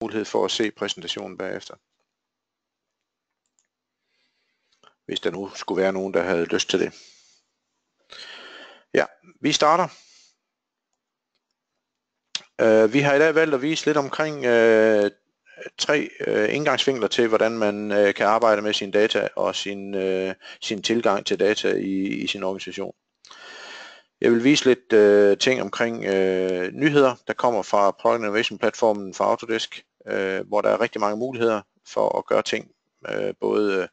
mulighed for at se præsentationen bagefter. Hvis der nu skulle være nogen, der havde lyst til det. Ja, vi starter. Vi har i dag valgt at vise lidt omkring 3 indgangsvinkler til, hvordan man kan arbejde med sine data og sin tilgang til data i sin organisation. Jeg vil vise lidt ting omkring nyheder, der kommer fra Product Innovation platformen fra Autodesk, hvor der er rigtig mange muligheder for at gøre ting, både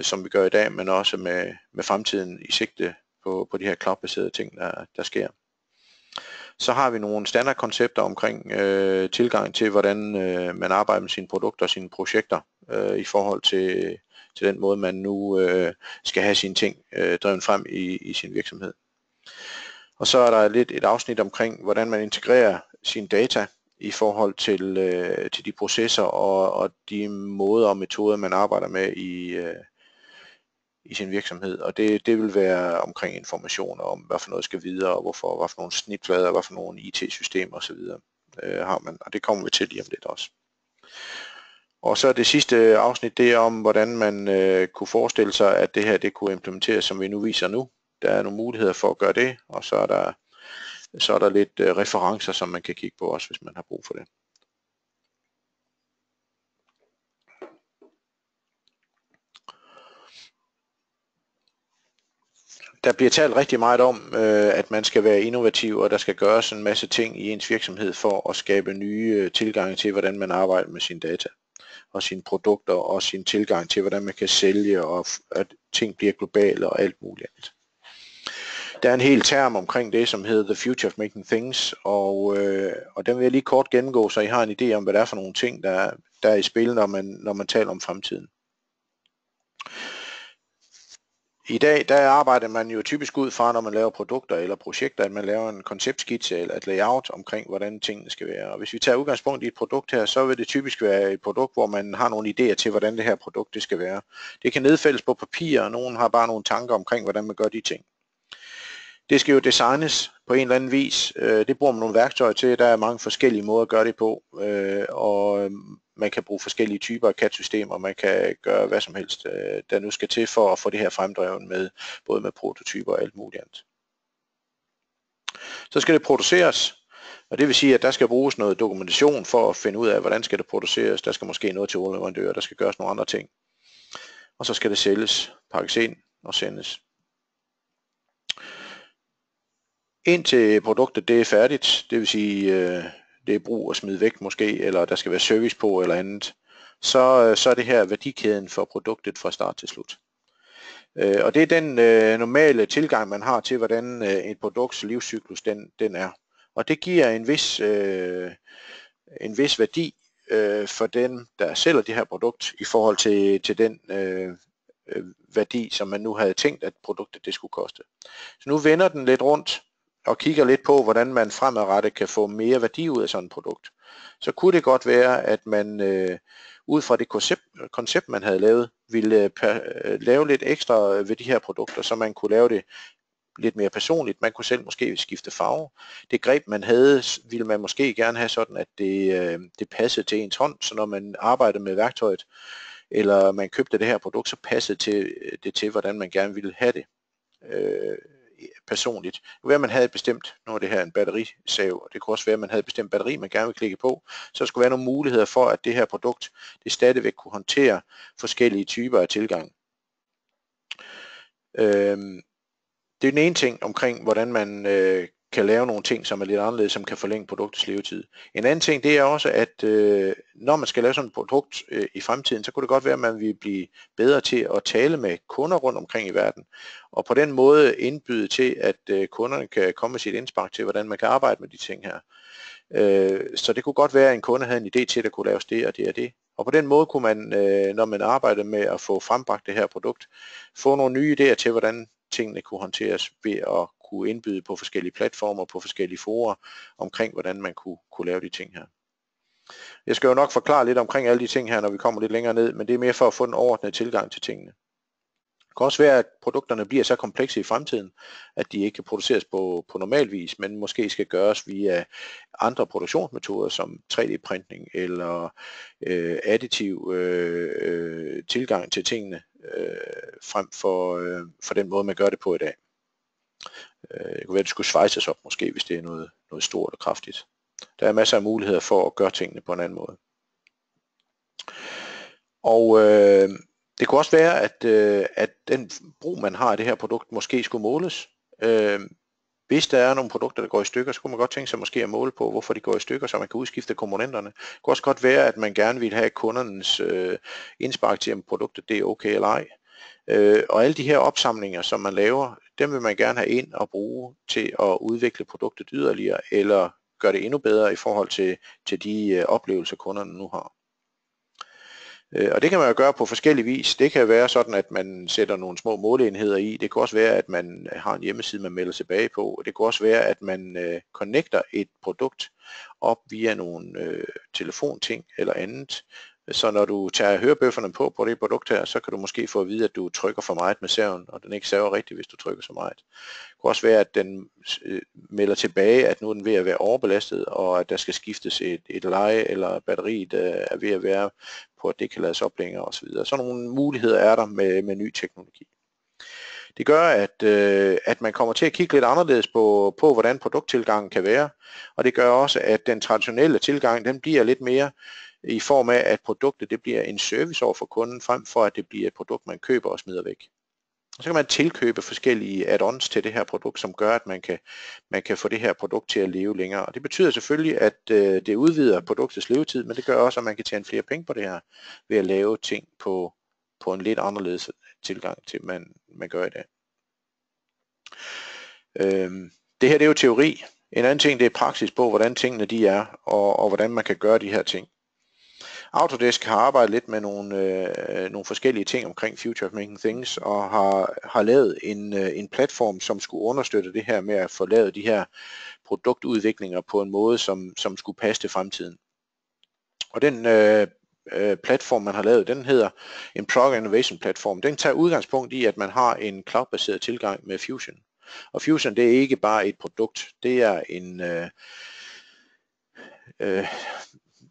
som vi gør i dag, men også med fremtiden i sigte på de her cloud-baserede ting, der sker. Så har vi nogle standardkoncepter omkring tilgang til, hvordan man arbejder med sine produkter og sine projekter i forhold til den måde, man nu skal have sine ting drevet frem i sin virksomhed. Og så er der lidt et afsnit omkring, hvordan man integrerer sine data i forhold til de processer og de måder og metoder, man arbejder med i sin virksomhed. Og det vil være omkring informationer om, hvad for noget skal videre, og hvorfor, hvad for nogle snitflader, hvad for nogle IT-systemer osv. Har man, og det kommer vi til lige om lidt også. Og så det sidste afsnit, det er om, hvordan man kunne forestille sig, at det her det kunne implementeres, som vi nu viser nu. Der er nogle muligheder for at gøre det, og så er der lidt referencer, som man kan kigge på også, hvis man har brug for det. Der bliver talt rigtig meget om, at man skal være innovativ, og der skal gøres en masse ting i ens virksomhed for at skabe nye tilgange til, hvordan man arbejder med sine data og sine produkter, og sin tilgang til, hvordan man kan sælge, og at ting bliver globale og alt muligt andet. Der er en hel term omkring det, som hedder The Future of Making Things, og den vil jeg lige kort gennemgå, så I har en idé om, hvad det er for nogle ting, der er i spil, når man taler om fremtiden. I dag der arbejder man jo typisk ud fra, når man laver produkter eller projekter, at man laver en konceptskitse eller et layout omkring, hvordan tingene skal være. Og hvis vi tager udgangspunkt i et produkt her, så vil det typisk være et produkt, hvor man har nogle idéer til, hvordan det her produkt det skal være. Det kan nedfældes på papir, og nogen har bare nogle tanker omkring, hvordan man gør de ting. Det skal jo designes på en eller anden vis. Det bruger man nogle værktøjer til. Der er mange forskellige måder at gøre det på, og man kan bruge forskellige typer af CAD-systemer. Man kan gøre hvad som helst, der nu skal til for at få det her fremdrevet med både med prototyper og alt muligt andet. Så skal det produceres, og det vil sige, at der skal bruges noget dokumentation for at finde ud af, hvordan skal det produceres. Der skal måske noget til underleverandører, der skal gøres nogle andre ting. Og så skal det sælges, pakkes ind og sendes. Indtil produktet det er færdigt, det vil sige det er brug og smide væk måske, eller der skal være service på eller andet, så er det her værdikæden for produktet fra start til slut. Og det er den normale tilgang man har til, hvordan et produkts livscyklus den er. Og det giver en vis værdi for dem, der sælger det her produkt i forhold til den værdi, som man nu havde tænkt, at produktet det skulle koste. Så nu vender den lidt rundt og kigger lidt på, hvordan man fremadrettet kan få mere værdi ud af sådan et produkt. Så kunne det godt være, at man ud fra det koncept man havde lavet, ville lave lidt ekstra ved de her produkter, så man kunne lave det lidt mere personligt. Man kunne selv måske skifte farve. Det greb man havde, ville man måske gerne have sådan, at det passede til ens hånd, så når man arbejdede med værktøjet, eller man købte det her produkt, så passede det til, hvordan man gerne ville have det personligt. Det kunne være, at man havde et bestemt, nu er det her en batterisav, og det kunne også være, at man havde et bestemt batteri, man gerne vil klikke på, så der skulle være nogle muligheder for, at det her produkt, det stadigvæk kunne håndtere forskellige typer af tilgang. Det er den ene ting omkring, hvordan man kan lave nogle ting, som er lidt anderledes, som kan forlænge produktets levetid. En anden ting, det er også, at når man skal lave sådan et produkt i fremtiden, så kunne det godt være, at man vil blive bedre til at tale med kunder rundt omkring i verden, og på den måde indbyde til, at kunderne kan komme med sit indspark til, hvordan man kan arbejde med de ting her. Så det kunne godt være, at en kunde havde en idé til, at der kunne laves det og det og det. Og på den måde kunne man, når man arbejdede med at få frembragt det her produkt, få nogle nye idéer til, hvordan tingene kunne håndteres ved at kunne indbyde på forskellige platformer, på forskellige forer, omkring hvordan man kunne lave de ting her. Jeg skal jo nok forklare lidt omkring alle de ting her, når vi kommer lidt længere ned, men det er mere for at få den overordnede tilgang til tingene. kan også være, at produkterne bliver så komplekse i fremtiden, at de ikke kan produceres på normal vis, men måske skal gøres via andre produktionsmetoder som 3D-printning eller additiv tilgang til tingene, frem for den måde, man gør det på i dag. Det kunne være, at det skulle svejses op måske, hvis det er noget stort og kraftigt. Der er masser af muligheder for at gøre tingene på en anden måde. Og det kunne også være, at den brug, man har af det her produkt, måske skulle måles. Hvis der er nogle produkter, der går i stykker, så kunne man godt tænke sig måske at måle på, hvorfor de går i stykker, så man kan udskifte komponenterne. Det kunne også godt være, at man gerne vil have kundernes indspark til, om produktet det er okay eller ej. Og alle de her opsamlinger, som man laver, dem vil man gerne have ind og bruge til at udvikle produktet yderligere, eller gøre det endnu bedre i forhold til de oplevelser, kunderne nu har. Og det kan man jo gøre på forskellige vis. Det kan være sådan, at man sætter nogle små måleenheder i. Det kan også være, at man har en hjemmeside, man melder tilbage på. Det kan også være, at man connecter et produkt op via nogle telefonting eller andet. Så når du tager hørebøfferne på det produkt her, så kan du måske få at vide, at du trykker for meget med serven, og den ikke server rigtigt, hvis du trykker så meget. Det kan også være, at den melder tilbage, at nu er den ved at være overbelastet, og at der skal skiftes et leje, eller batteriet er ved at være på, at det kan lades op længere osv. Sådan nogle muligheder er der med ny teknologi. Det gør, at man kommer til at kigge lidt anderledes på hvordan produkttilgangen kan være, og det gør også, at den traditionelle tilgang, den bliver lidt mere i form af, at produktet det bliver en service over for kunden, frem for at det bliver et produkt, man køber og smider væk. Så kan man tilkøbe forskellige add-ons til det her produkt, som gør, at man kan få det her produkt til at leve længere. Og det betyder selvfølgelig, at det udvider produktets levetid, men det gør også, at man kan tjene flere penge på det her, ved at lave ting på en lidt anderledes tilgang til, man gør i dag. Det her det er jo teori. En anden ting, det er praksis på, hvordan tingene de er, og hvordan man kan gøre de her ting. Autodesk har arbejdet lidt med nogle forskellige ting omkring Future of Making Things, og har lavet en platform, som skulle understøtte det her med at få lavet de her produktudviklinger på en måde, som skulle passe til fremtiden. Og den platform, man har lavet, den hedder en Product Innovation Platform. Den tager udgangspunkt i, at man har en cloud-baseret tilgang med Fusion. Og Fusion, det er ikke bare et produkt, det er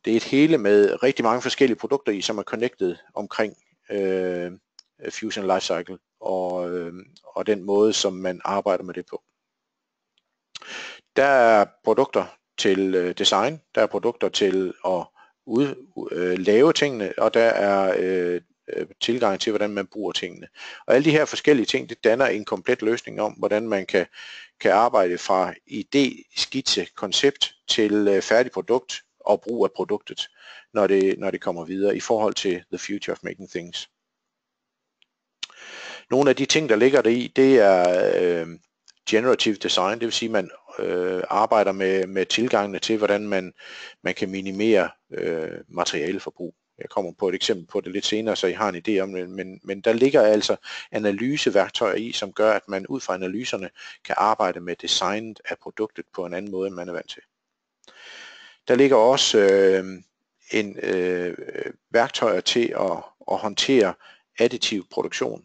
det er et hele med rigtig mange forskellige produkter i, som er connected omkring Fusion Lifecycle og den måde, som man arbejder med det på. Der er produkter til design, der er produkter til at lave tingene, og der er tilgang til, hvordan man bruger tingene. Og alle de her forskellige ting, det danner en komplet løsning om, hvordan man kan arbejde fra idé, skitse, koncept til færdig produkt, og brug af produktet, når det kommer videre i forhold til The Future of Making Things. Nogle af de ting, der ligger der i, det er generative design, det vil sige, at man arbejder med tilgangene til, hvordan man kan minimere materialeforbrug. Jeg kommer på et eksempel på det lidt senere, så I har en idé om det, men der ligger altså analyseværktøjer i, som gør, at man ud fra analyserne kan arbejde med designet af produktet på en anden måde, end man er vant til. Der ligger også værktøjer til at håndtere additiv produktion.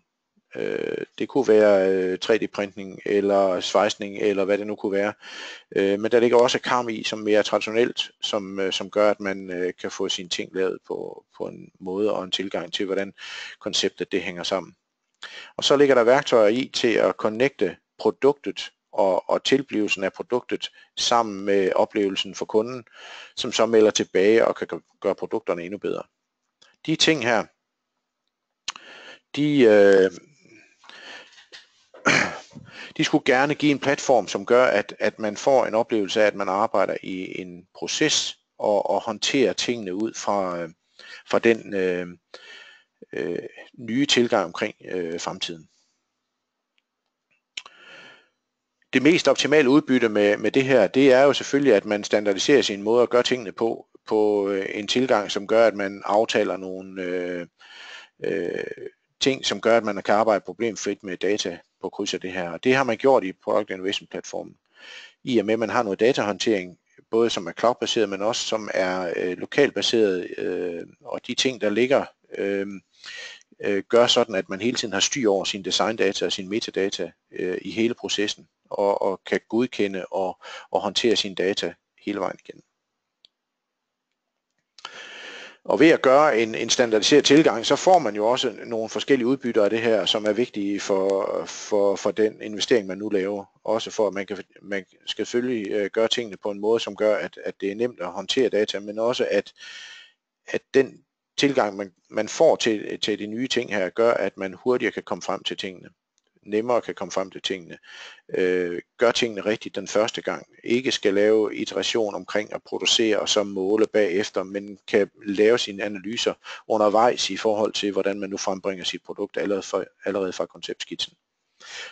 Det kunne være 3D-printning eller svejsning eller hvad det nu kunne være. Men der ligger også CAM i, som mere traditionelt, som gør, at man kan få sine ting lavet på en måde og en tilgang til, hvordan konceptet det hænger sammen. Og så ligger der værktøjer i til at connecte produktet og tilblivelsen af produktet sammen med oplevelsen for kunden, som så melder tilbage og kan gøre produkterne endnu bedre. De ting her, de skulle gerne give en platform, som gør, at man får en oplevelse af, at man arbejder i en proces og håndterer tingene ud fra den nye tilgang omkring fremtiden. Det mest optimale udbytte med det her, det er jo selvfølgelig, at man standardiserer sin måde at gøre tingene på en tilgang, som gør, at man aftaler nogle ting, som gør, at man kan arbejde problemfrit med data på kryds af det her. Og det har man gjort i Product Innovation Platformen. I og med, at man har noget datahåndtering, både som er cloud-baseret, men også som er lokalt baseret, og de ting, der ligger gør sådan, at man hele tiden har styr over sine designdata og sine metadata i hele processen, og kan godkende og håndtere sine data hele vejen igennem. Og ved at gøre en standardiseret tilgang, så får man jo også nogle forskellige udbytter af det her, som er vigtige for den investering, man nu laver. Også for, at man skal selvfølgelig gøre tingene på en måde, som gør, at det er nemt at håndtere data, men også at den tilgang, man får til de nye ting her, gør, at man hurtigere kan komme frem til tingene. Nemmere kan komme frem til tingene. Gør tingene rigtigt den første gang. Ikke skal lave iteration omkring at producere og så måle bagefter, men kan lave sine analyser undervejs i forhold til, hvordan man nu frembringer sit produkt allerede fra konceptskitsen.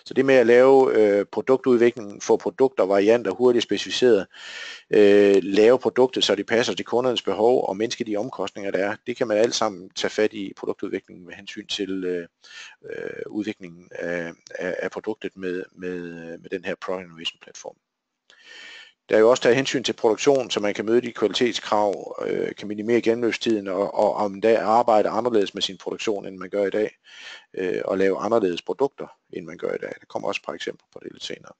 Så det med at lave produktudvikling, få produkter og varianter hurtigt specificeret, lave produktet, så de passer til kundernes behov og mindske de omkostninger, der er, det kan man alt sammen tage fat i produktudviklingen med hensyn til udviklingen af produktet med den her Product Innovation Platform. Der er jo også taget hensyn til produktion, så man kan møde de kvalitetskrav, kan minimere gennemløbstiden og om der arbejde anderledes med sin produktion, end man gør i dag, og lave anderledes produkter, end man gør i dag. Der kommer også et par eksempler på det lidt senere.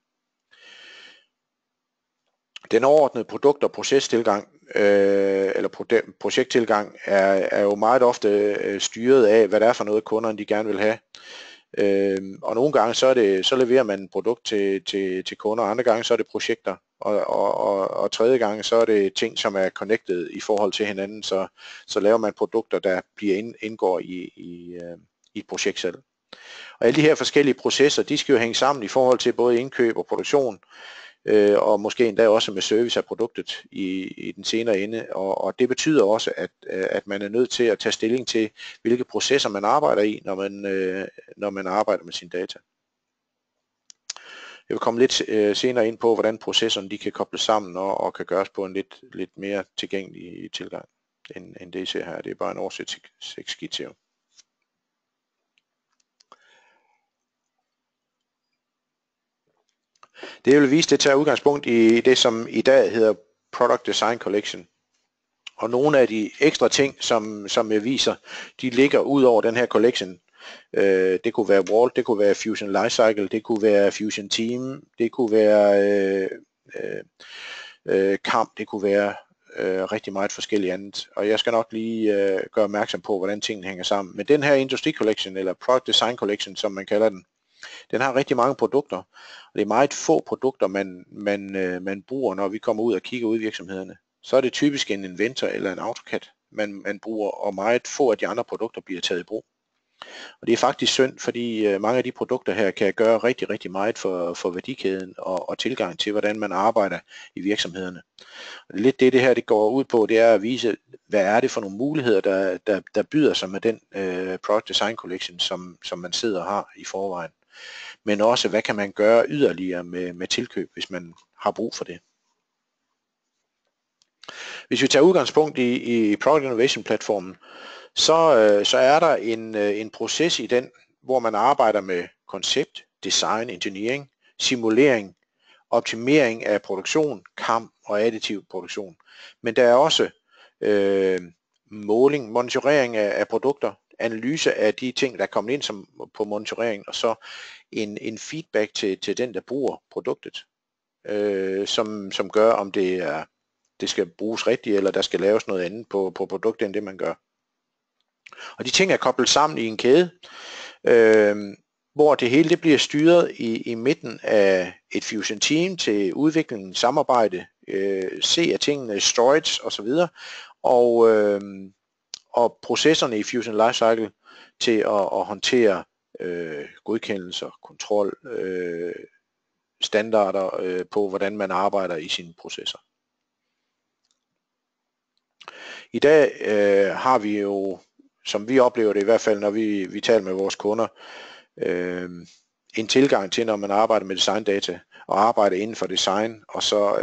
Den overordnede produkt- og procestilgang, eller projekttilgang, er jo meget ofte styret af, hvad det er for noget kunderne de gerne vil have. Og nogle gange så leverer man et produkt til kunder, og andre gange så er det projekter, og tredje gang så er det ting, som er connected i forhold til hinanden, så laver man produkter, der indgår i et projekt selv. Og alle de her forskellige processer, de skal jo hænge sammen i forhold til både indkøb og produktion, og måske endda også med service af produktet i den senere ende, og det betyder også, at man er nødt til at tage stilling til, hvilke processer man arbejder i, når man arbejder med sine data. Jeg vil komme lidt senere ind på, hvordan processerne de kan kobles sammen og kan gøres på en lidt mere tilgængelig tilgang, end det I ser her. Det er bare en oversigtsskitse. Det jeg vil vise, det tager udgangspunkt i det, som i dag hedder Product Design Collection. Og nogle af de ekstra ting, som jeg viser, de ligger ud over den her collection. Det kunne være Vault, det kunne være Fusion Lifecycle, det kunne være Fusion Team, det kunne være CAM, det kunne være rigtig meget forskelligt andet. Og jeg skal nok lige gøre opmærksom på, hvordan tingene hænger sammen. Men den her Industry Collection, eller Product Design Collection, som man kalder den har rigtig mange produkter, og det er meget få produkter, man bruger, når vi kommer ud og kigger ud i virksomhederne. Så er det typisk en Inventor eller en AutoCAD, man bruger, og meget få af de andre produkter bliver taget i brug. Og det er faktisk synd, fordi mange af de produkter her kan gøre rigtig, rigtig meget for værdikæden og tilgang til, hvordan man arbejder i virksomhederne. Og lidt det her det går ud på, det er at vise, hvad er det for nogle muligheder, der byder sig med den Product Design Collection, som man sidder og har i forvejen. Men også, hvad kan man gøre yderligere med tilkøb, hvis man har brug for det. Hvis vi tager udgangspunkt i Product Innovation Platformen, så er der en proces i den, hvor man arbejder med koncept, design, engineering, simulering, optimering af produktion, CAM og additiv produktion. Men der er også måling, monitorering af produkter, analyse af de ting, der er kommet ind på monitorering, og så en feedback til den, der bruger produktet, som gør, om det skal bruges rigtigt, eller der skal laves noget andet på produktet, end det man gør. Og de ting er koblet sammen i en kæde, hvor det hele det bliver styret i midten af et Fusion Team til udvikling, samarbejde, se af tingene, storage osv., og processerne i Fusion Lifecycle til at håndtere godkendelser, kontrol, standarder på, hvordan man arbejder i sine processer. I dag har vi jo, som vi oplever det i hvert fald, når vi taler med vores kunder, en tilgang til, når man arbejder med designdata, og arbejder inden for design, og så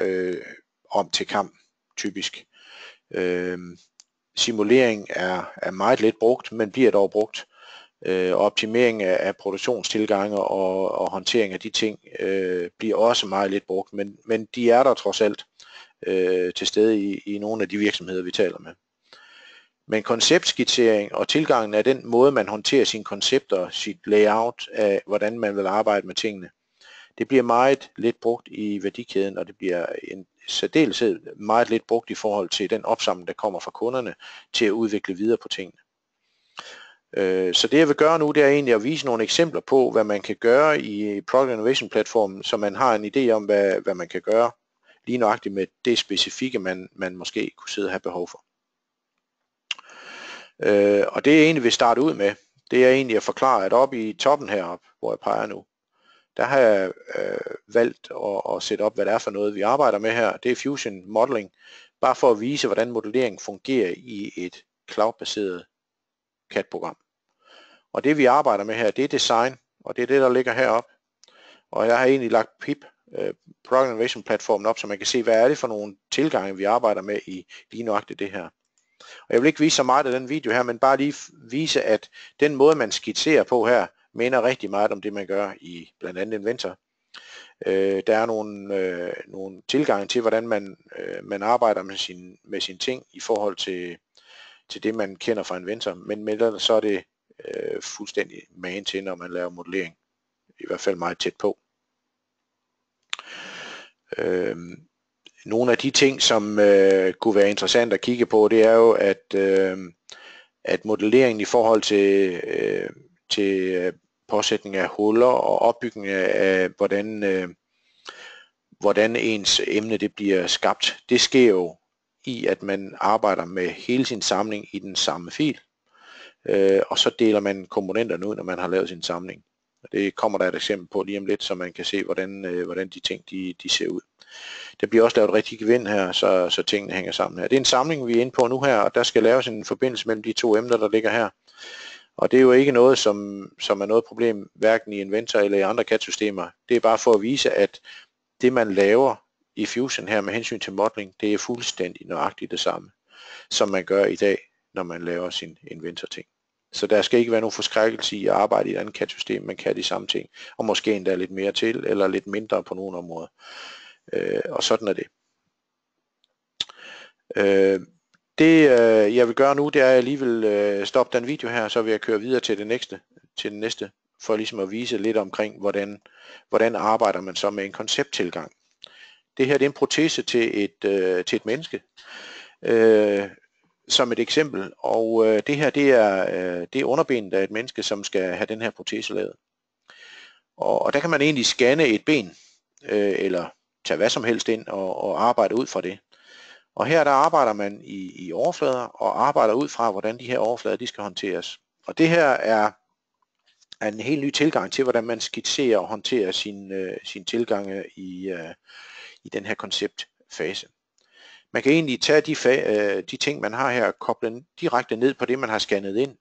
om til CAM, typisk. Simulering er meget lidt brugt, men bliver dog brugt. Optimering af produktionstilgange og håndtering af de ting bliver også meget lidt brugt, men de er der trods alt til stede i nogle af de virksomheder, vi taler med. Men konceptskitsering og tilgangen er den måde, man håndterer sine koncepter, sit layout af, hvordan man vil arbejde med tingene. Det bliver meget lidt brugt i værdikæden, og det bliver en særdeleshed meget lidt brugt i forhold til den opsamling, der kommer fra kunderne til at udvikle videre på tingene. Så det jeg vil gøre nu, det er egentlig at vise nogle eksempler på, hvad man kan gøre i Product Innovation platformen, så man har en idé om, hvad man kan gøre lige nøjagtigt med det specifikke, man måske kunne sidde og have behov for. Og det jeg egentlig vil starte ud med, det er egentlig at forklare, at oppe i toppen heroppe, hvor jeg peger nu, der har jeg valgt at sætte op, hvad det er for noget, vi arbejder med her. Det er Fusion Modeling, bare for at vise, hvordan modellering fungerer i et cloud-baseret CAD-program. Og det vi arbejder med her, det er design, og det er det, der ligger heroppe. Og jeg har egentlig lagt PIP, Product Innovation platformen, op, så man kan se, hvad er det for nogle tilgange, vi arbejder med i lige nøjagtigt det her. Og jeg vil ikke vise så meget af den video her, men bare lige vise, at den måde, man skitserer på her, minder rigtig meget om det, man gør i blandt andet Inventor. Der er nogle tilgange til, hvordan man arbejder med sine ting i forhold til det, man kender fra Inventor, men så er det fuldstændig magen til, når man laver modellering. I hvert fald meget tæt på. Nogle af de ting, som kunne være interessant at kigge på, det er jo, at modelleringen i forhold til påsætning af huller og opbygning af, hvordan ens emne det bliver skabt, det sker jo i, at man arbejder med hele sin samling i den samme fil. Og så deler man komponenterne ud, når man har lavet sin samling. Det kommer der et eksempel på lige om lidt, så man kan se, hvordan de ting de ser ud. Der bliver også lavet rigtig gevind her, så tingene hænger sammen her. Det er en samling, vi er inde på nu her, og der skal laves en forbindelse mellem de to emner, der ligger her. Og det er jo ikke noget, som er noget problem, hverken i Inventor eller i andre CAD-systemer. Det er bare for at vise, at det man laver i Fusion her med hensyn til modeling, det er fuldstændig nøjagtigt det samme, som man gør i dag, når man laver sin Inventor-ting. Så der skal ikke være nogen forskrækkelse i at arbejde i et andet CAD-system, man kan de samme ting, og måske endda lidt mere til, eller lidt mindre på nogle områder. Og sådan er det. Det jeg vil gøre nu, det er, at jeg lige vil stoppe den video her, så vil jeg køre videre til det næste, for ligesom at vise lidt omkring, hvordan arbejder man så med en koncepttilgang. Det her det er en protese til et menneske, som et eksempel, og det her det er underbenet af et menneske, som skal have den her protese lavet. Og der kan man egentlig scanne et ben, eller tage hvad som helst ind og arbejde ud fra det. Og her der arbejder man i overflader og arbejder ud fra, hvordan de her overflader de skal håndteres. Og det her er en helt ny tilgang til, hvordan man skitserer og håndterer sin tilgange i den her konceptfase. Man kan egentlig tage de ting, man har her, koble direkte ned på det, man har scannet ind,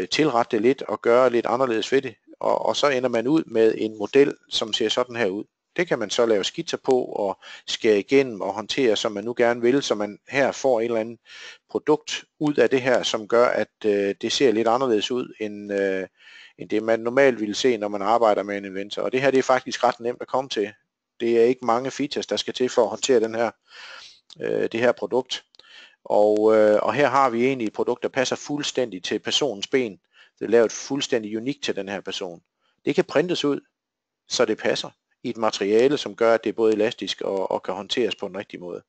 tilrette det lidt og gøre lidt anderledes ved det, og så ender man ud med en model, som ser sådan her ud. Det kan man så lave skitser på og skære igennem og håndtere, som man nu gerne vil, så man her får et eller andet produkt ud af det her, som gør, at det ser lidt anderledes ud, end det man normalt ville se, når man arbejder med en Inventor. Og det her det er faktisk ret nemt at komme til. Det er ikke mange features, der skal til for at håndtere det her produkt. Og her har vi egentlig et produkt, der passer fuldstændig til personens ben. Det er lavet fuldstændig unikt til den her person. Det kan printes ud, så det passer i et materiale, som gør, at det er både elastisk og kan håndteres på en rigtig måde.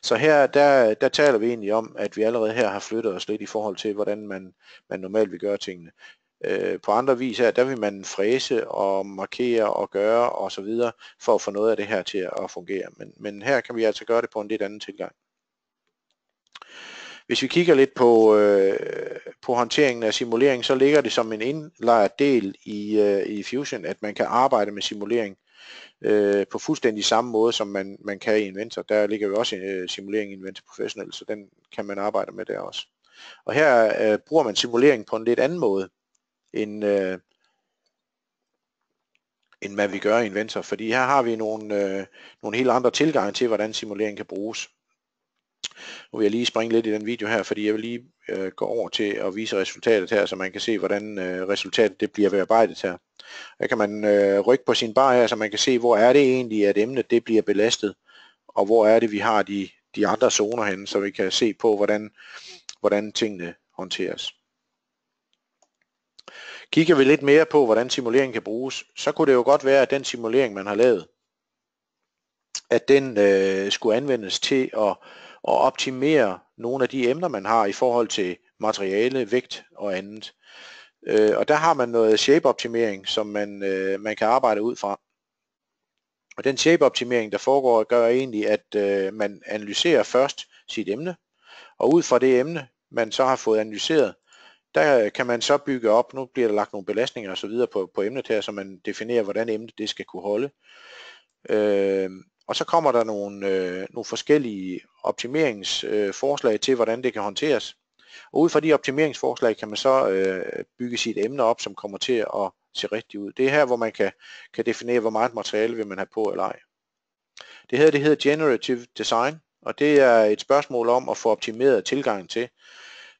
Så her der taler vi egentlig om, at vi allerede her har flyttet os lidt i forhold til, hvordan man normalt vil gøre tingene. På andre vis her, der vil man fræse og markere og gøre og så videre, for at få noget af det her til at fungere. Men her kan vi altså gøre det på en lidt anden tilgang. Hvis vi kigger lidt på håndteringen af simulering, så ligger det som en indlejret del i Fusion, at man kan arbejde med simulering på fuldstændig samme måde, som man kan i Inventor. Der ligger jo også simulering i Inventor Professional, så den kan man arbejde med der også. Og her bruger man simulering på en lidt anden måde, end hvad vi gør i Inventor, fordi her har vi nogle helt andre tilgange til, hvordan simulering kan bruges. Nu vil jeg lige springe lidt i den video her, fordi jeg vil lige gå over til at vise resultatet her, så man kan se, hvordan resultatet det bliver bearbejdet her. Her kan man rykke på sin bar her, så man kan se, hvor er det egentlig, at emnet det bliver belastet, og hvor er det, vi har de andre zoner henne, så vi kan se på, hvordan tingene håndteres. Kigger vi lidt mere på, hvordan simulering kan bruges, så kunne det jo godt være, at den simulering, man har lavet, at den skulle anvendes til at optimere nogle af de emner, man har i forhold til materiale, vægt og andet. Og der har man noget shape-optimering, som man kan arbejde ud fra. Og den shape-optimering, der foregår, gør egentlig, at man analyserer først sit emne, og ud fra det emne, man så har fået analyseret, der kan man så bygge op, nu bliver der lagt nogle belastninger og så videre på emnet her, så man definerer, hvordan emnet det skal kunne holde. Og så kommer der nogle forskellige optimeringsforslag til, hvordan det kan håndteres. Og ud fra de optimeringsforslag kan man så bygge sit emne op, som kommer til at se rigtigt ud. Det er her, hvor man kan definere, hvor meget materiale vil man have på eller ej. Det her, det hedder Generative Design, og det er et spørgsmål om at få optimeret tilgang til,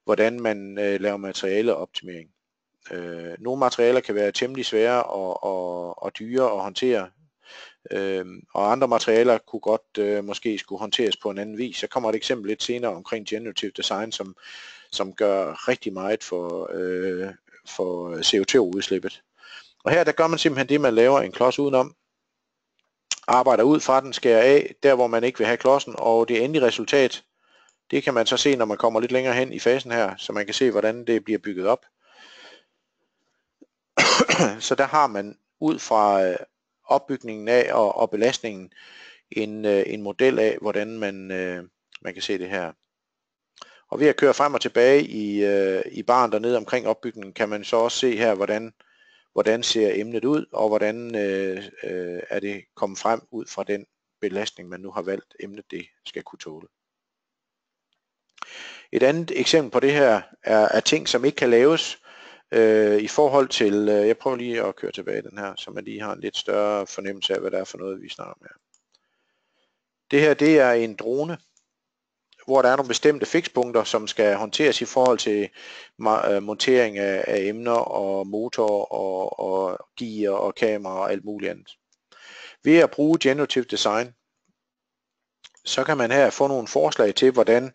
hvordan man laver materialeoptimering. Nogle materialer kan være temmelig svære og dyre at håndtere, og andre materialer kunne godt måske skulle håndteres på en anden vis. Så kommer et eksempel lidt senere omkring Generative Design, som gør rigtig meget for CO2-udslippet. Og her der gør man simpelthen det, man laver en klods udenom, arbejder ud fra den, skærer af, der hvor man ikke vil have klodsen, og det endelige resultat, det kan man så se, når man kommer lidt længere hen i fasen her, så man kan se, hvordan det bliver bygget op. Så der har man ud fra opbygningen af og belastningen en model af, hvordan man kan se det her. Og ved at køre frem og tilbage i baren dernede omkring opbygningen, kan man så også se her, hvordan ser emnet ud, og hvordan er det kommet frem ud fra den belastning, man nu har valgt, emnet det skal kunne tåle. Et andet eksempel på det her er ting, som ikke kan laves i forhold til, jeg prøver lige at køre tilbage den her, så man lige har en lidt større fornemmelse af, hvad det er for noget, vi snakker om her. Det her, det er en drone, hvor der er nogle bestemte fikspunkter, som skal håndteres i forhold til montering af emner og motor og gear og kamera og alt muligt andet. Ved at bruge Generative Design, så kan man her få nogle forslag til, hvordan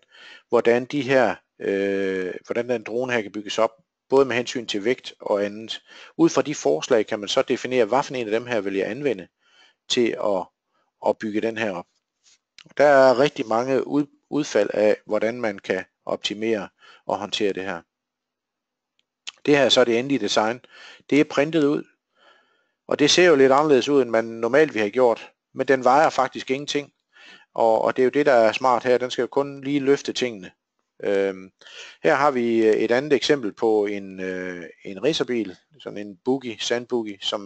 den drone her kan bygges op, både med hensyn til vægt og andet. Ud fra de forslag kan man så definere, hvad for en af dem her vil jeg anvende til at bygge den her op. Der er rigtig mange udfald af, hvordan man kan optimere og håndtere det her. Det her er så det endelige design. Det er printet ud, og det ser jo lidt anderledes ud, end man normalt ville have gjort, men den vejer faktisk ingenting. Og det er jo det, der er smart her. Den skal jo kun lige løfte tingene. Her har vi et andet eksempel på en racerbil, sådan en sandbuggy, som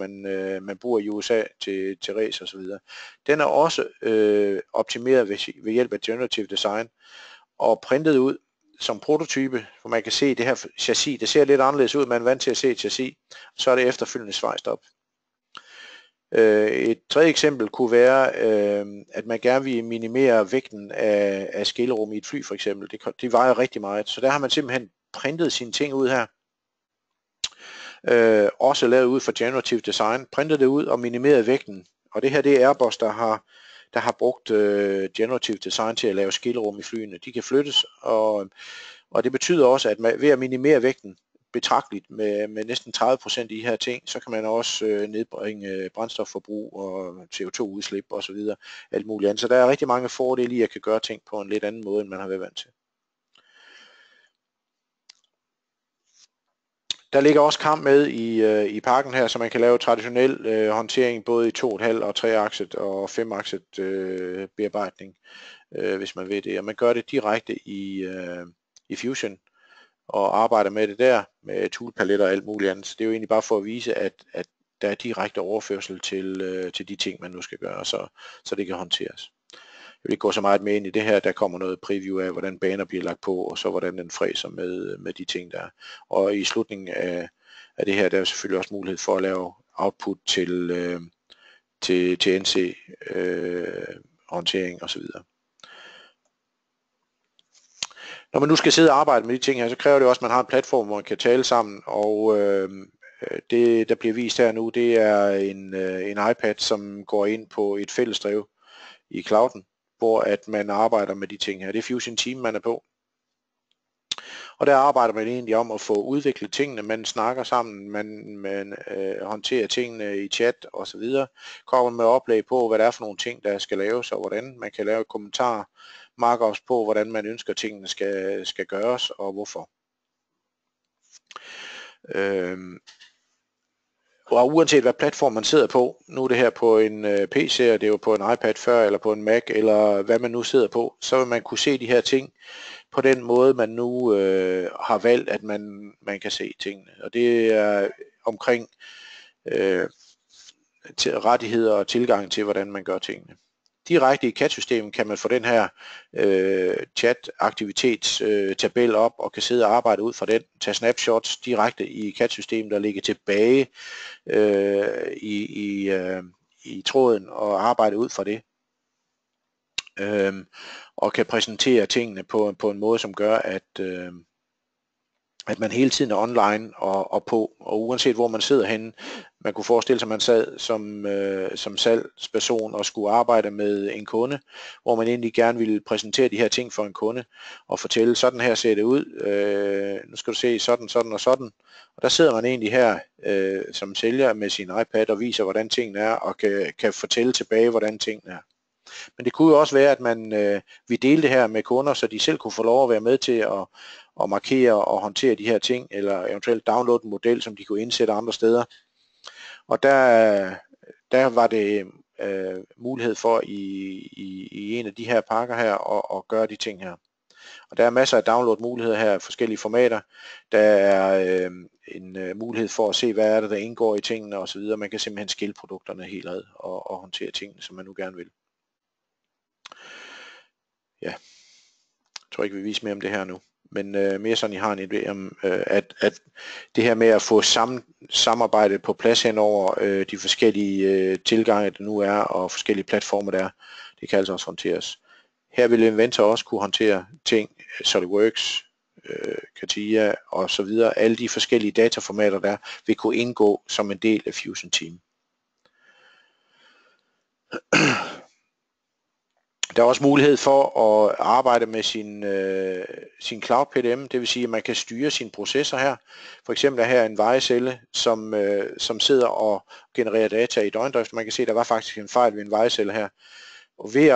man bruger i USA til race og så videre. Den er også optimeret ved hjælp af Generative Design og printet ud som prototype, hvor man kan se det her chassis. Det ser lidt anderledes ud, man er vant til at se et chassis, så er det efterfølgende svejst op. Et tredje eksempel kunne være, at man gerne vil minimere vægten af skillerum i et fly for eksempel. Det vejer rigtig meget, så der har man simpelthen printet sine ting ud her. Også lavet ud for Generative Design, printet det ud og minimeret vægten. Og det her, det er Airbus, der har brugt Generative Design til at lave skillerum i flyene. De kan flyttes, og det betyder også, at ved at minimere vægten betragteligt med næsten 30% i de her ting, så kan man også nedbringe brændstofforbrug og CO2-udslip og så videre, alt muligt andet. Så der er rigtig mange fordele i at kan gøre ting på en lidt anden måde, end man har været vant til. Der ligger også kamp med i pakken her, så man kan lave traditionel håndtering både i 2,5 og 3-akset og 5-akset bearbejdning, hvis man vil det. Og man gør det direkte i Fusion og arbejder med det der, med toolpaletter og alt muligt andet. Så det er jo egentlig bare for at vise, at der er direkte overførsel til de ting, man nu skal gøre, så det kan håndteres. Jeg vil ikke gå så meget med ind i det her, der kommer noget preview af, hvordan baner bliver lagt på, og så hvordan den fræser med de ting, der er. Og i slutningen af det her, der er selvfølgelig også mulighed for at lave output til NC håndtering osv. Når man nu skal sidde og arbejde med de ting her, så kræver det også, at man har en platform, hvor man kan tale sammen, og det, der bliver vist her nu, det er en iPad, som går ind på et fællesdrev i clouden, hvor at man arbejder med de ting her. Det er Fusion Team, man er på. Og der arbejder man egentlig om at få udviklet tingene, man snakker sammen, man håndterer tingene i chat og så videre, kommer med oplæg på, hvad der er for nogle ting, der skal laves, og hvordan man kan lave kommentarer, markups på, hvordan man ønsker tingene skal gøres, og hvorfor. Og uanset hvad platform man sidder på, nu er det her på en PC, og det er jo på en iPad før, eller på en Mac, eller hvad man nu sidder på, så vil man kunne se de her ting på den måde, man nu har valgt, at man kan se tingene. Og det er omkring rettigheder og tilgang til, hvordan man gør tingene. Direkte i CAD-systemet kan man få den her chat-aktivitetstabel op og kan sidde og arbejde ud fra den, tage snapshots direkte i CAD-systemet og lægge tilbage i tråden og arbejde ud fra det. Og kan præsentere tingene på en måde, som gør, at man hele tiden er online og på, og uanset hvor man sidder henne, man kunne forestille sig, at man sad som salgsperson og skulle arbejde med en kunde, hvor man egentlig gerne ville præsentere de her ting for en kunde, og fortælle, sådan her ser det ud, nu skal du se sådan, sådan og sådan, og der sidder man egentlig her som sælger med sin iPad og viser, hvordan tingene er, og kan fortælle tilbage, hvordan tingene er. Men det kunne jo også være, at man vil dele det her med kunder, så de selv kunne få lov at være med til at markere og håndtere de her ting, eller eventuelt downloade en model, som de kunne indsætte andre steder. Og der var det mulighed for i en af de her pakker her at gøre de ting her. Og der er masser af download muligheder her, forskellige formater. Der er en mulighed for at se, hvad er det, der indgår i tingene osv. Man kan simpelthen skille produkterne helt ad og håndtere tingene, som man nu gerne vil. Ja, jeg tror ikke, vi viser mere om det her nu. Men mere sådan, I har en idé om, at det her med at få samarbejde på plads hen over de forskellige tilgange, der nu er, og forskellige platformer, der er, det kan altså også håndteres. Her vil Inventor også kunne håndtere ting, SolidWorks, CATIA og så videre. Alle de forskellige dataformater, der vil kunne indgå som en del af Fusion Team. Der er også mulighed for at arbejde med sin Cloud PDM, det vil sige, at man kan styre sine processer her. For eksempel er her en vejecelle, som sidder og genererer data i døgndrift. Man kan se, at der var faktisk en fejl ved en vejecelle her. Og ved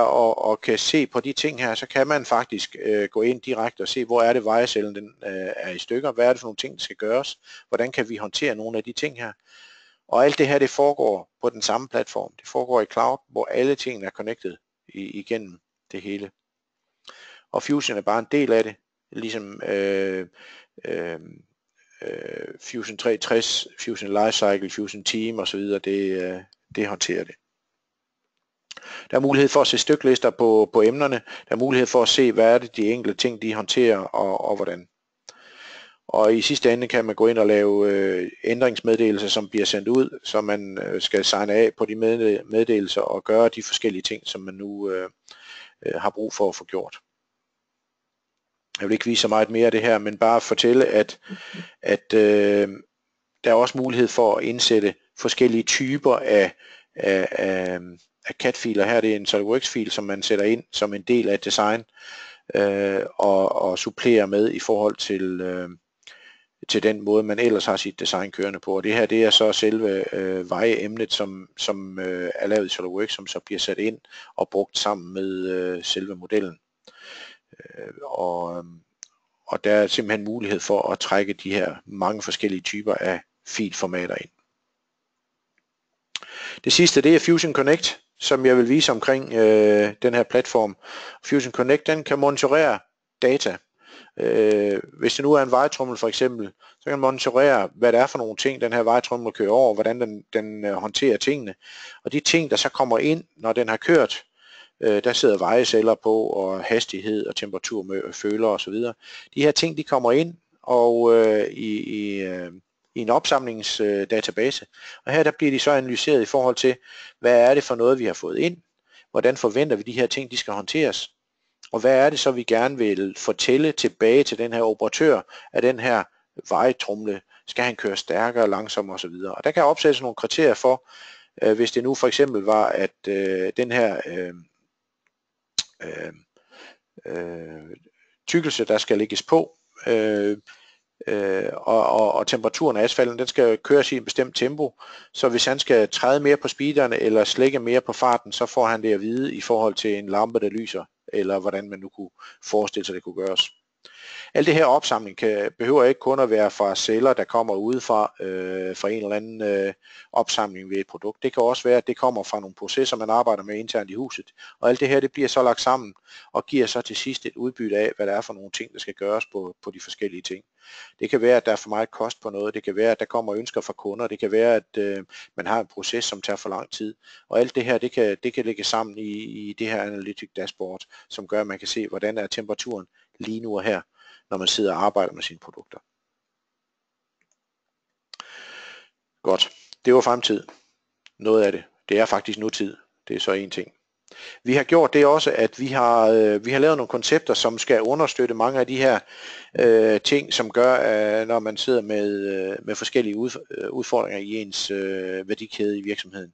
at kan se på de ting her, så kan man faktisk gå ind direkte og se, hvor er det vejecellen den er i stykker, hvad er det for nogle ting, der skal gøres, hvordan kan vi håndtere nogle af de ting her. Og alt det her, det foregår på den samme platform. Det foregår i Cloud, hvor alle tingene er connected igennem det hele. Og Fusion er bare en del af det, ligesom Fusion 360, Fusion Lifecycle, Fusion Team osv., det håndterer det. Der er mulighed for at se styklister på emnerne, der er mulighed for at se, hvad er det de enkelte ting, de håndterer og hvordan. Og i sidste ende kan man gå ind og lave ændringsmeddelelser, som bliver sendt ud, så man skal signe af på de meddelelser og gøre de forskellige ting, som man nu har brug for at få gjort. Jeg vil ikke vise så meget mere af det her, men bare fortælle, at der er også mulighed for at indsætte forskellige typer af CAD-filer. Her det er en SolidWorks-fil, som man sætter ind som en del af et design og supplerer med i forhold til den måde, man ellers har sit design kørende på. Og det her, det er så selve vejeemnet, som er lavet i SolidWorks, som så bliver sat ind og brugt sammen med selve modellen. Og der er simpelthen mulighed for at trække de her mange forskellige typer af filformater ind. Det sidste, det er Fusion Connect, som jeg vil vise omkring den her platform. Fusion Connect, den kan monitorere data. Hvis det nu er en vejtrummel for eksempel, så kan man monitorere, hvad det er for nogle ting, den her vejtrummel kører over, hvordan den håndterer tingene. Og de ting, der så kommer ind, når den har kørt, der sidder vejeceller på, og hastighed og temperatur, føler osv. De her ting, de kommer ind og i en opsamlingsdatabase. Og her der bliver de så analyseret i forhold til, hvad er det for noget, vi har fået ind, hvordan forventer vi de her ting, de skal håndteres, og hvad er det så, vi gerne vil fortælle tilbage til den her operatør af den her vejtrumle. Skal han køre stærkere, langsommere osv. Og der kan opsættes nogle kriterier for, hvis det nu for eksempel var, at den her tykkelse, der skal lægges på, og temperaturen af asfalten, den skal køres i et bestemt tempo, så hvis han skal træde mere på speederne eller slække mere på farten, så får han det at vide i forhold til en lampe, der lyser, eller hvordan man nu kunne forestille sig, det kunne gøres. Alt det her opsamling behøver ikke kun at være fra celler, der kommer udefra fra en eller anden opsamling ved et produkt. Det kan også være, at det kommer fra nogle processer, man arbejder med internt i huset. Og alt det her, det bliver så lagt sammen og giver så til sidst et udbytte af, hvad der er for nogle ting, der skal gøres på de forskellige ting. Det kan være, at der er for meget kost på noget. Det kan være, at der kommer ønsker fra kunder. Det kan være, at man har en proces, som tager for lang tid. Og alt det her, det kan ligge sammen i det her Analytic Dashboard, som gør, at man kan se, hvordan er temperaturen lige nu og her, når man sidder og arbejder med sine produkter. Godt, det var fremtid. Noget af det. Det er faktisk nutid. Det er så en ting. Vi har gjort det også, at vi har lavet nogle koncepter, som skal understøtte mange af de her ting, som gør, når man sidder med forskellige udfordringer i ens værdikæde i virksomheden.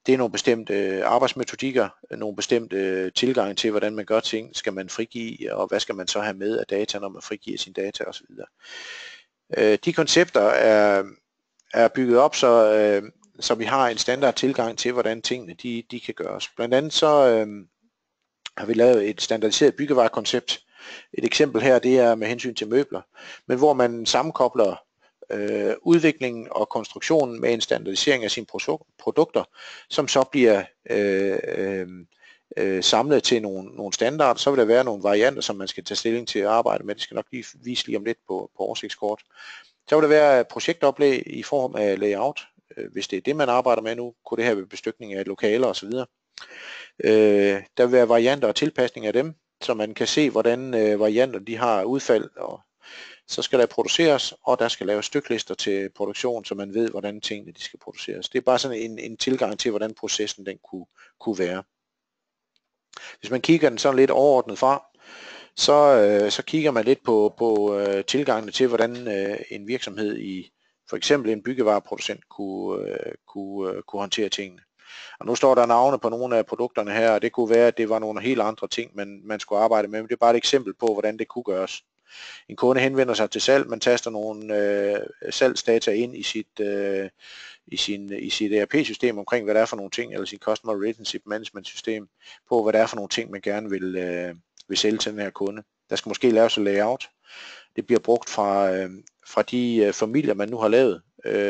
Det er nogle bestemte arbejdsmetodikker, nogle bestemte tilgange til, hvordan man gør ting, skal man frigive, og hvad skal man så have med af data, når man frigiver sine data osv. De koncepter er bygget op, så vi har en standard tilgang til, hvordan tingene de kan gøres. Blandt andet så har vi lavet et standardiseret byggevarekoncept. Et eksempel her, det er med hensyn til møbler, men hvor man sammenkobler udviklingen og konstruktionen med en standardisering af sine produkter, som så bliver samlet til nogle standarder. Så vil der være nogle varianter, som man skal tage stilling til at arbejde med. Det skal nok lige vise lige om lidt på oversigtskort. Så vil der være projektoplæg i form af layout. Hvis det er det, man arbejder med nu, kunne det her være bestykning af lokaler osv. Der vil være varianter og tilpasning af dem, så man kan se, hvordan varianter de har udfald, og så skal der produceres, og der skal laves styklister til produktion, så man ved, hvordan tingene de skal produceres. Det er bare sådan en tilgang til, hvordan processen den kunne være. Hvis man kigger den sådan lidt overordnet fra, så kigger man lidt på tilgangene til, hvordan en virksomhed i for eksempel en byggevareproducent kunne håndtere tingene. Og nu står der navne på nogle af produkterne her, og det kunne være, at det var nogle helt andre ting, man skulle arbejde med, men det er bare et eksempel på, hvordan det kunne gøres. En kunde henvender sig til salg, man taster nogle salgsdata ind i sit ERP-system omkring, hvad der er for nogle ting, eller sit Customer Relationship Management system, på hvad der er for nogle ting, man gerne vil sælge til den her kunde. Der skal måske laves et layout. Det bliver brugt fra de familier, man nu har lavet,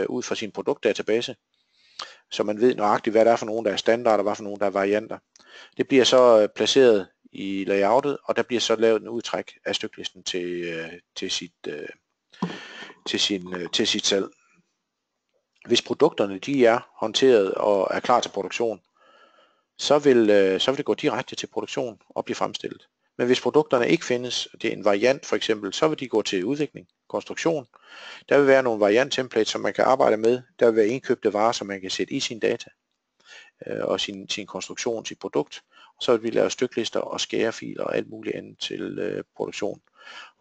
ud fra sin produktdatabase, så man ved nøjagtigt, hvad der er for nogle, der er standard, og hvad for nogle, der er varianter. Det bliver så placeret i layoutet, og der bliver så lavet en udtræk af styklisten til sit salg. Hvis produkterne de er håndteret og er klar til produktion, så vil det gå direkte til produktion og blive fremstillet. Men hvis produkterne ikke findes, det er en variant for eksempel, så vil de gå til udvikling, konstruktion. Der vil være nogle variant templates, som man kan arbejde med. Der vil være indkøbte varer, som man kan sætte i sin data og sin konstruktion, sit produkt. Og så vil vi lave styklister og skærefiler og alt muligt andet til produktion.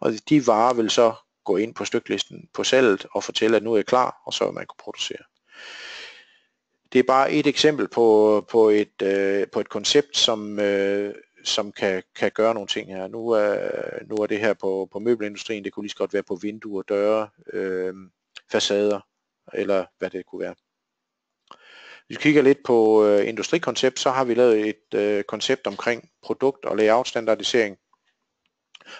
Og de varer vil så gå ind på styklisten på salget og fortælle, at nu er jeg klar, og så vil man kunne producere. Det er bare et eksempel på et koncept, som kan gøre nogle ting her. Nu er det her på møbelindustrien, det kunne lige så godt være på vinduer, døre, facader, eller hvad det kunne være. Hvis vi kigger lidt på industrikoncept, så har vi lavet et koncept omkring produkt- og layout-standardisering,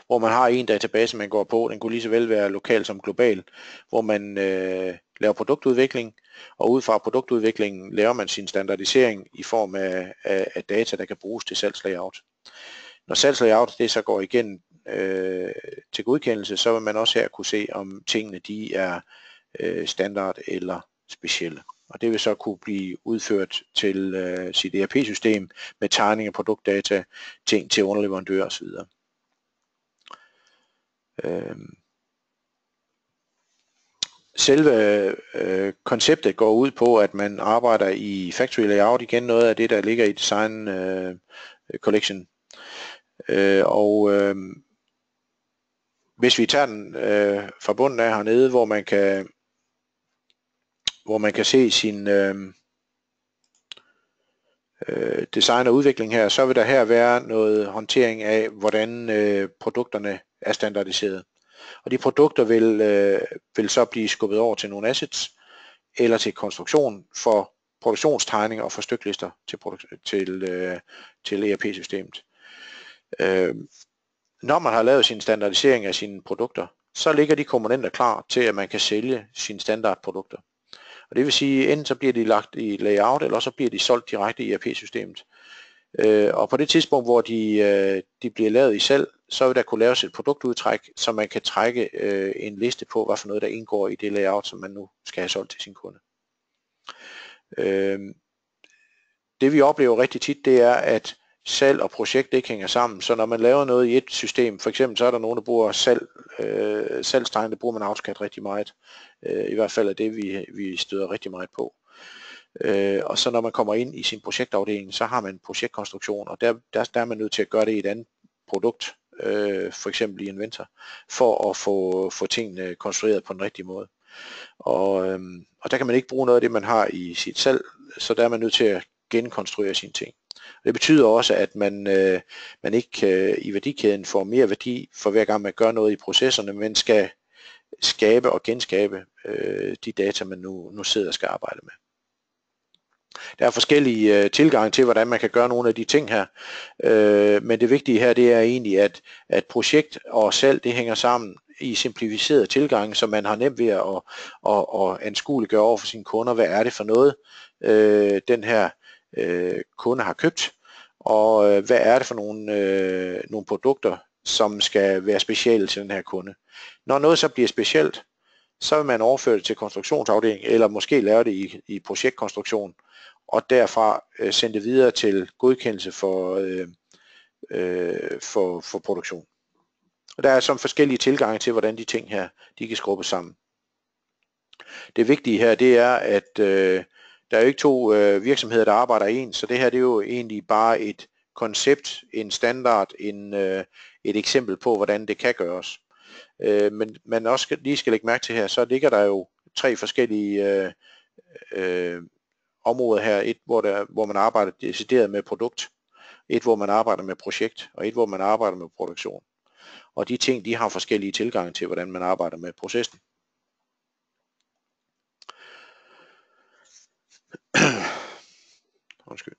hvor man har en database, man går på. Den kunne lige så vel være lokal som global, hvor man laver produktudvikling, og ud fra produktudviklingen laver man sin standardisering i form af data, der kan bruges til salgslayout. Når salgslayout det så går igen til godkendelse, så vil man også her kunne se, om tingene de er standard eller specielle. Og det vil så kunne blive udført til sit ERP-system med tegning af produktdata, ting til underleverandører osv. Selve konceptet går ud på, at man arbejder i Factory Layout, igen noget af det, der ligger i Design Collection. Hvis vi tager den fra bunden af hernede, hvor man kan se sin design og udvikling her, så vil der her være noget håndtering af, hvordan produkterne er standardiseret. Og de produkter vil så blive skubbet over til nogle assets, eller til konstruktion for produktionstegninger og for styklister til ERP-systemet. Når man har lavet sin standardisering af sine produkter, så ligger de komponenter klar til, at man kan sælge sine standardprodukter. Og det vil sige, enten så bliver de lagt i layout, eller så bliver de solgt direkte i ERP-systemet. Og på det tidspunkt, hvor de bliver lavet i salg, så vil der kunne laves et produktudtræk, så man kan trække en liste på, hvad for noget der indgår i det layout, som man nu skal have solgt til sin kunde. Det vi oplever rigtig tit, det er, at salg og projekt ikke hænger sammen. Så når man laver noget i et system, for eksempel så er der nogen, der bruger salgstegn, der bruger man AutoCAD rigtig meget. I hvert fald er det, vi støder rigtig meget på. Og så når man kommer ind i sin projektafdeling, så har man en projektkonstruktion, og der er man nødt til at gøre det i et andet produkt, for eksempel i Inventor, for at få tingene konstrueret på den rigtige måde. Og der kan man ikke bruge noget af det, man har i sit salg, så der er man nødt til at genkonstruere sine ting. Det betyder også, at man ikke i værdikæden får mere værdi for hver gang man gør noget i processerne, men skal skabe og genskabe de data, man nu sidder og skal arbejde med. Der er forskellige tilgange til, hvordan man kan gøre nogle af de ting her, men det vigtige her, det er egentlig, at projekt og salg, det hænger sammen i simplificeret tilgang, så man har nemt ved at anskueliggøre over for sine kunder, hvad er det for noget, den her kunde har købt, og hvad er det for nogle produkter, som skal være specielle til den her kunde. Når noget så bliver specielt, så vil man overføre det til konstruktionsafdelingen, eller måske lave det i projektkonstruktion, og derfra sende det videre til godkendelse for produktion. Og der er som forskellige tilgange til, hvordan de ting her, de kan skrubbes sammen. Det vigtige her, det er, at der er jo ikke to virksomheder, der arbejder ens, så det her, det er jo egentlig bare et koncept, en standard, et eksempel på, hvordan det kan gøres. Men man også lige skal lægge mærke til her, så ligger der jo 3 forskellige områder her. Et, hvor man arbejder decideret med produkt, et, hvor man arbejder med projekt, og et, hvor man arbejder med produktion. Og de ting, de har forskellige tilgange til, hvordan man arbejder med processen. Undskyld.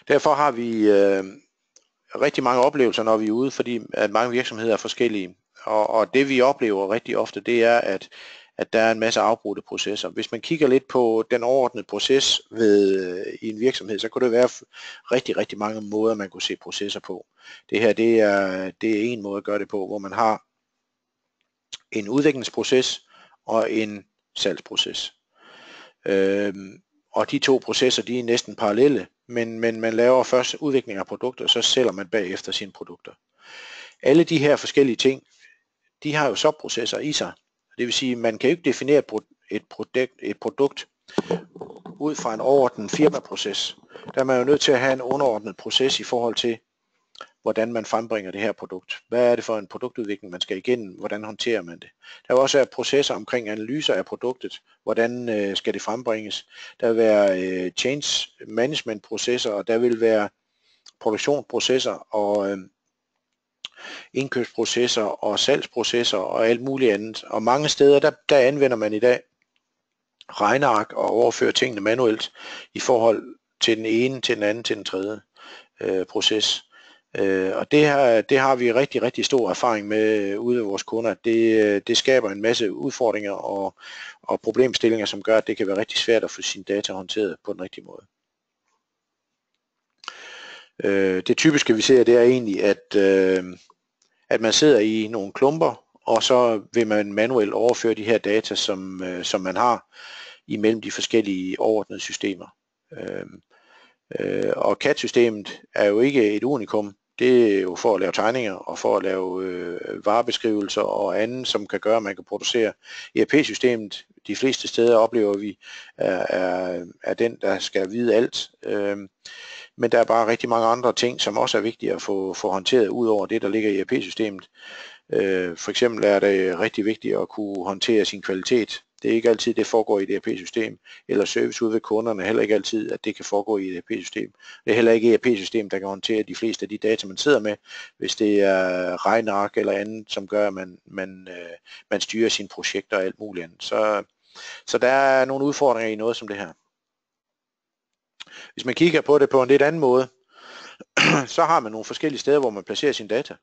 Derfor har vi rigtig mange oplevelser, når vi er ude, fordi at mange virksomheder er forskellige. Og det vi oplever rigtig ofte, det er, at der er en masse afbrudte processer. Hvis man kigger lidt på den overordnede proces i en virksomhed, så kunne det være rigtig, rigtig mange måder, man kunne se processer på. Det her, det er en måde at gøre det på, hvor man har en udviklingsproces og en salgsproces. Og de 2 processer, de er næsten parallelle, men man laver først udvikling af produkter, og så sælger man bagefter sine produkter. Alle de her forskellige ting, de har jo subprocesser i sig. Det vil sige, man kan jo ikke definere et produkt ud fra en overordnet firmaproces. Der er man jo nødt til at have en underordnet proces i forhold til, hvordan man frembringer det her produkt. Hvad er det for en produktudvikling, man skal igennem? Hvordan håndterer man det? Der vil også være processer omkring analyser af produktet. Hvordan skal det frembringes? Der vil være change management processer, og der vil være produktionsprocesser og indkøbsprocesser og salgsprocesser og alt muligt andet. Og mange steder, der anvender man i dag regneark og overfører tingene manuelt i forhold til den ene, til den anden, til den tredje proces. Og det har vi rigtig, rigtig stor erfaring med ude af vores kunder. Det skaber en masse udfordringer og problemstillinger, som gør, at det kan være rigtig svært at få sine data håndteret på den rigtige måde. Det typiske vi ser, det er egentlig, at man sidder i nogle klumper, og så vil man manuelt overføre de her data, som man har imellem de forskellige overordnede systemer. Og CAD-systemet er jo ikke et unikum. Det er jo for at lave tegninger og for at lave varebeskrivelser og andet, som kan gøre, at man kan producere. ERP-systemet, de fleste steder oplever vi, er den, der skal vide alt. Men der er bare rigtig mange andre ting, som også er vigtige at få håndteret ud over det, der ligger i ERP-systemet. For eksempel er det rigtig vigtigt at kunne håndtere sin kvalitet. Det er ikke altid, det foregår i et ERP-system, eller service ude ved kunderne er heller ikke altid, at det kan foregå i et ERP-system. Det er heller ikke et ERP-system, der kan håndtere de fleste af de data, man sidder med, hvis det er regneark eller andet, som gør, at man styrer sine projekter og alt muligt andet. Så der er nogle udfordringer i noget som det her. Hvis man kigger på det på en lidt anden måde, så har man nogle forskellige steder, hvor man placerer sine data.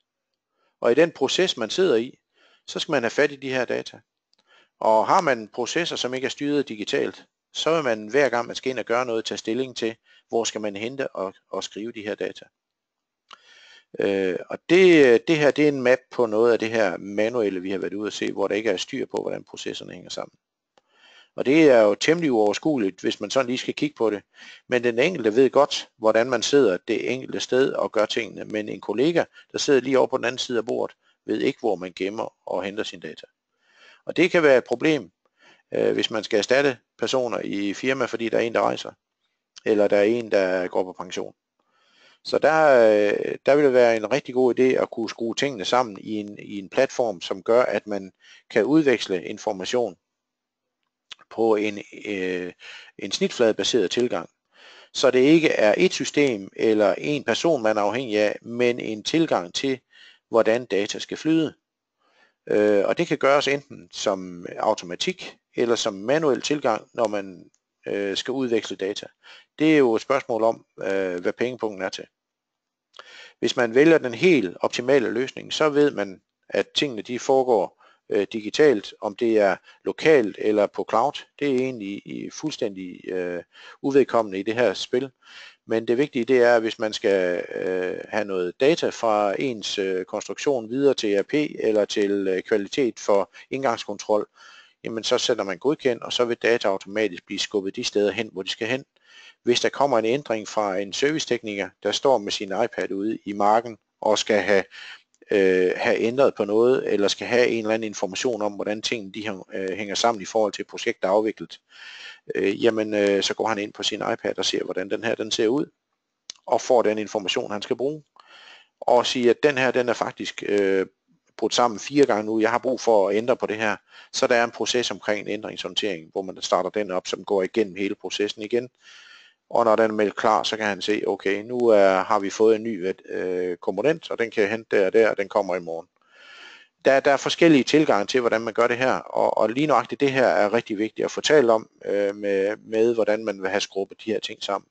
Og i den proces, man sidder i, så skal man have fat i de her data. Og har man processer, som ikke er styret digitalt, så vil man hver gang man skal ind og gøre noget, tage stilling til, hvor skal man hente og skrive de her data. Og det her, det er en map på noget af det her manuelle, vi har været ude at se, hvor der ikke er styr på, hvordan processerne hænger sammen. Og det er jo temmelig uoverskueligt, hvis man sådan lige skal kigge på det. Men den enkelte ved godt, hvordan man sidder det enkelte sted og gør tingene. Men en kollega, der sidder lige over på den anden side af bordet, ved ikke, hvor man gemmer og henter sine data. Og det kan være et problem, hvis man skal erstatte personer i firma, fordi der er en, der rejser, eller der er en, der går på pension. Så der vil det være en rigtig god idé at kunne skrue tingene sammen i en platform, som gør, at man kan udveksle information på en snitfladebaseret tilgang. Så det ikke er et system eller en person, man er afhængig af, men en tilgang til, hvordan data skal flyde. Og det kan gøres enten som automatik eller som manuel tilgang, når man skal udveksle data. Det er jo et spørgsmål om, hvad pengepunkten er til. Hvis man vælger den helt optimale løsning, så ved man, at tingene de foregår digitalt, om det er lokalt eller på cloud. Det er egentlig fuldstændig uvedkommende i det her spil. Men det vigtige det er, at hvis man skal have noget data fra ens konstruktion videre til ERP eller til kvalitet for indgangskontrol, jamen så sætter man godkendt, og så vil data automatisk blive skubbet de steder hen, hvor de skal hen. Hvis der kommer en ændring fra en servicetekniker, der står med sin iPad ude i marken og skal have ændret på noget, eller skal have en eller anden information om, hvordan tingene de hænger sammen i forhold til et projekt, der er afviklet, så går han ind på sin iPad og ser, hvordan den ser ud, og får den information, han skal bruge, og siger, at den her, den er faktisk brudt sammen 4 gange nu, jeg har brug for at ændre på det her, så der er en proces omkring en ændringshåndtering, hvor man starter den op, som går igennem hele processen igen, og når den er meldt klar, så kan han se, okay, nu har vi fået en ny komponent, og den kan jeg hente der, og den kommer i morgen. Der er forskellige tilgange til, hvordan man gør det her, og lige nøjagtigt det her er rigtig vigtigt at fortælle om, med hvordan man vil have skrubbet de her ting sammen.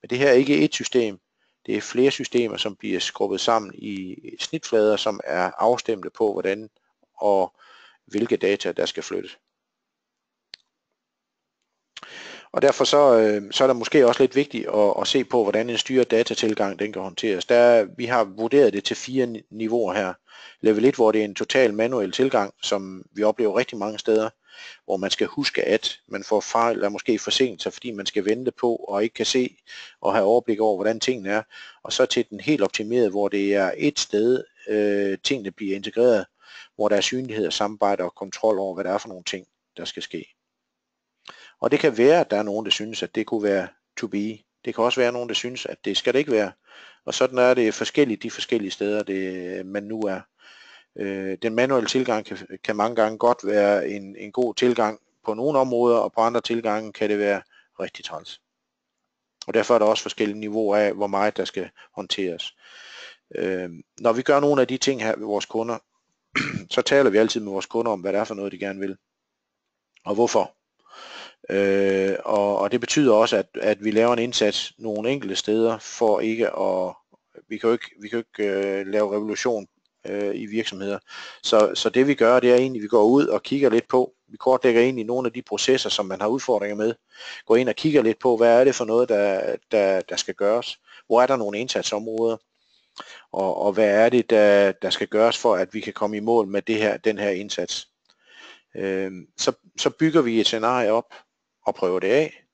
Men det her er ikke et system, det er flere systemer, som bliver skrubbet sammen i snitflader, som er afstemte på, hvordan og hvilke data, der skal flyttes. Og derfor så er der måske også lidt vigtigt at se på, hvordan en styret datatilgang den kan håndteres. Vi har vurderet det til 4 niveauer her. Level 1, hvor det er en total manuel tilgang, som vi oplever rigtig mange steder, hvor man skal huske, at man får fejl eller måske forsinkelser, fordi man skal vente på og ikke kan se og have overblik over, hvordan tingene er. Og så til den helt optimerede, hvor det er et sted, tingene bliver integreret, hvor der er synlighed og samarbejde og kontrol over, hvad der er for nogle ting, der skal ske. Og det kan være, at der er nogen, der synes, at det kunne være to be. Det kan også være nogen, der synes, at det skal det ikke være. Og sådan er det forskelligt de forskellige steder, man nu er. Den manuelle tilgang kan mange gange godt være en god tilgang på nogle områder, og på andre tilgange kan det være rigtig træls. Og derfor er der også forskellige niveauer af, hvor meget der skal håndteres. Når vi gør nogle af de ting her ved vores kunder, så taler vi altid med vores kunder om, hvad det er for noget, de gerne vil. Og hvorfor. Og det betyder også, at vi laver en indsats nogle enkelte steder, for ikke at, vi kan jo ikke lave revolution i virksomheder. Så det vi gør, det er egentlig, at vi går ud og kigger lidt på, vi kortlægger egentlig nogle af de processer, som man har udfordringer med, går ind og kigger lidt på, hvad er det for noget, der skal gøres, hvor er der nogle indsatsområder, og hvad er det, der skal gøres for, at vi kan komme i mål med den her indsats. Så bygger vi et scenarie op, og prøver det af,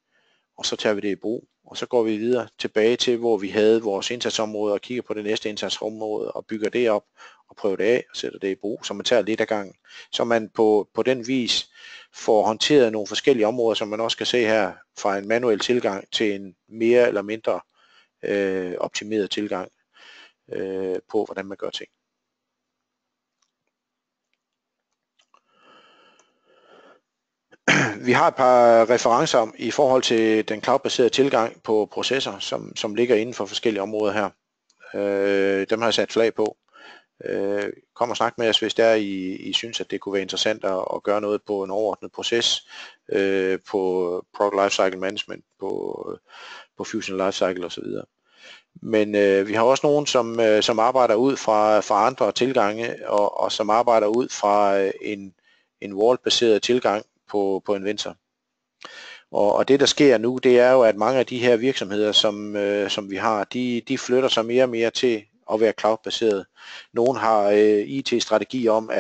og så tager vi det i brug, og så går vi videre tilbage til, hvor vi havde vores indsatsområde, og kigger på det næste indsatsområde, og bygger det op, og prøver det af, og sætter det i brug, så man tager lidt ad gangen. Så man på den vis får håndteret nogle forskellige områder, som man også kan se her, fra en manuel tilgang til en mere eller mindre optimeret tilgang på, hvordan man gør ting. Vi har et par referencer i forhold til den cloud-baserede tilgang på processer, som ligger inden for forskellige områder her. Dem har jeg sat flag på. Kom og snak med os, hvis I synes, at det kunne være interessant at gøre noget på en overordnet proces, på Product Lifecycle Management, på Fusion Lifecycle osv. Men vi har også nogen, som arbejder ud fra andre tilgange, og som arbejder ud fra en Vault-baseret tilgang på Inventor. Og det der sker nu, det er jo, at mange af de her virksomheder, som vi har, de flytter sig mere og mere til at være cloud-baseret. Nogle har IT-strategi om,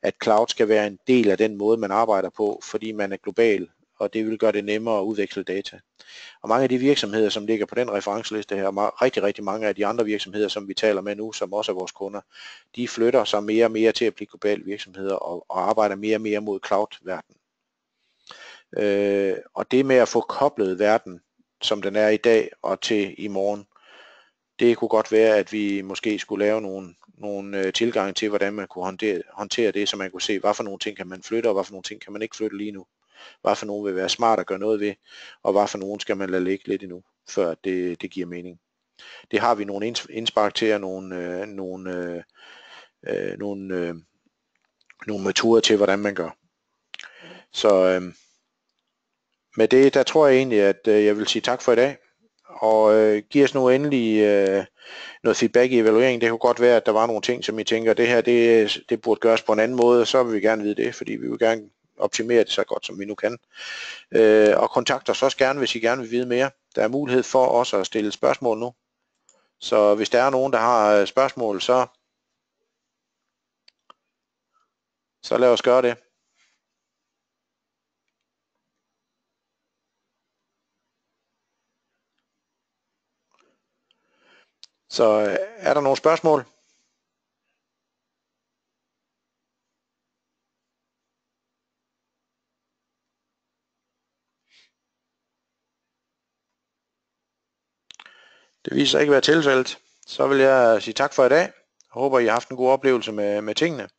at cloud skal være en del af den måde, man arbejder på, fordi man er global, og det vil gøre det nemmere at udveksle data. Og mange af de virksomheder, som ligger på den referenceliste her, rigtig mange af de andre virksomheder, som vi taler med nu, som også er vores kunder, de flytter sig mere og mere til at blive globale virksomheder og arbejder mere og mere mod cloud-verden. Og det med at få koblet verden, som den er i dag og til i morgen, det kunne godt være, at vi måske skulle lave nogle tilgange til, hvordan man kunne håndtere det, så man kunne se, hvad for nogle ting kan man flytte, og hvad for nogle ting kan man ikke flytte lige nu. Hvad for nogle vil være smart at gøre noget ved, og hvad for nogle skal man lade ligge lidt endnu, før det giver mening. Det har vi nogle indspark til, og nogle metoder til, hvordan man gør. Så med det, der tror jeg egentlig, at jeg vil sige tak for i dag. Og giv os nu endelig noget feedback i evalueringen. Det kunne godt være, at der var nogle ting, som I tænker, det her det burde gøres på en anden måde, så vil vi gerne vide det, fordi vi vil gerne optimere det så godt, som vi nu kan. Og kontakt os også gerne, hvis I gerne vil vide mere. Der er mulighed for også at stille spørgsmål nu. Så hvis der er nogen, der har spørgsmål, så lad os gøre det. Så er der nogle spørgsmål? Det viser sig ikke at være tilfældet. Så vil jeg sige tak for i dag. Jeg håber, I har haft en god oplevelse med tingene.